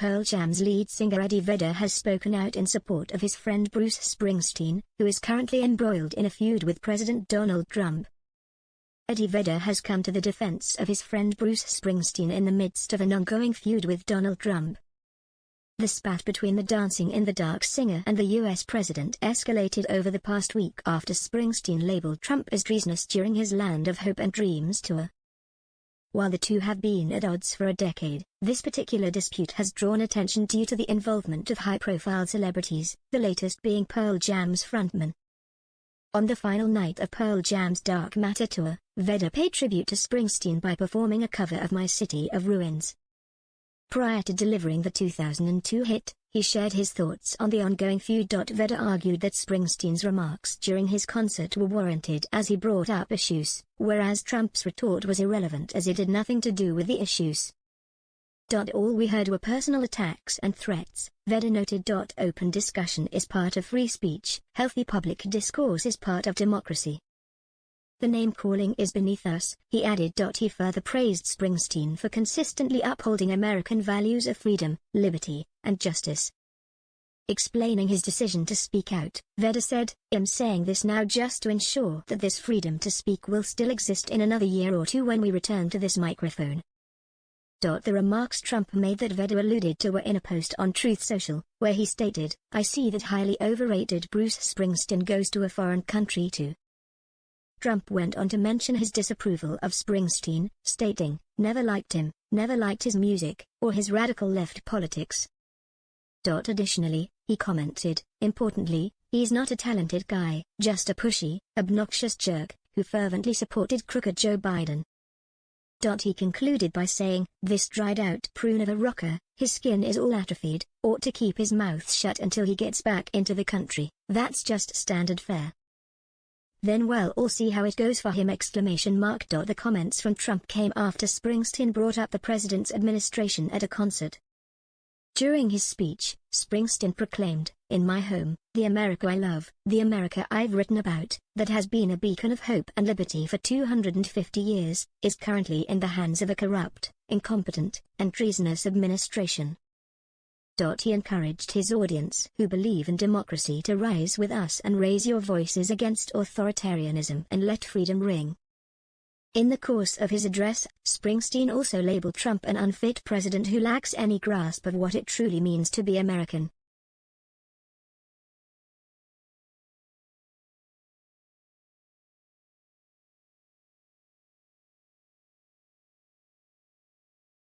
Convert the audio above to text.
Pearl Jam's lead singer Eddie Vedder has spoken out in support of his friend Bruce Springsteen, who is currently embroiled in a feud with President Donald Trump. Eddie Vedder has come to the defense of his friend Bruce Springsteen in the midst of an ongoing feud with Donald Trump. The spat between the Dancing in the Dark singer and the U.S. president escalated over the past week after Springsteen labeled Trump as treasonous during his Land of Hope and Dreams tour. While the two have been at odds for a decade, this particular dispute has drawn attention due to the involvement of high-profile celebrities, the latest being Pearl Jam's frontman. On the final night of Pearl Jam's Dark Matter tour, Vedder paid tribute to Springsteen by performing a cover of My City of Ruins. Prior to delivering the 2002 hit, he shared his thoughts on the ongoing feud. Vedder argued that Springsteen's remarks during his concert were warranted as he brought up issues, whereas Trump's retort was irrelevant as it had nothing to do with the issues. All we heard were personal attacks and threats, Vedder noted. Open discussion is part of free speech, healthy public discourse is part of democracy. The name-calling is beneath us, he added. He further praised Springsteen for consistently upholding American values of freedom, liberty, and justice. Explaining his decision to speak out, Vedder said, "I'm saying this now just to ensure that this freedom to speak will still exist in another year or two when we return to this microphone." The remarks Trump made that Vedder alluded to were in a post on Truth Social, where he stated, "I see that highly overrated Bruce Springsteen goes to a foreign country too." Trump went on to mention his disapproval of Springsteen, stating, "Never liked him, never liked his music, or his radical left politics." Additionally, he commented, "Importantly, he's not a talented guy, just a pushy, obnoxious jerk, who fervently supported crooked Joe Biden." He concluded by saying, "This dried-out prune of a rocker, his skin is all atrophied, ought to keep his mouth shut until he gets back into the country, that's just standard fare. Then we'll see how it goes for him!" The comments from Trump came after Springsteen brought up the president's administration at a concert. During his speech, Springsteen proclaimed, "In my home, the America I love, the America I've written about, that has been a beacon of hope and liberty for 250 years, is currently in the hands of a corrupt, incompetent, and treasonous administration." He encouraged his audience who believe in democracy to rise with us and raise your voices against authoritarianism and let freedom ring. In the course of his address, Springsteen also labeled Trump an unfit president who lacks any grasp of what it truly means to be American.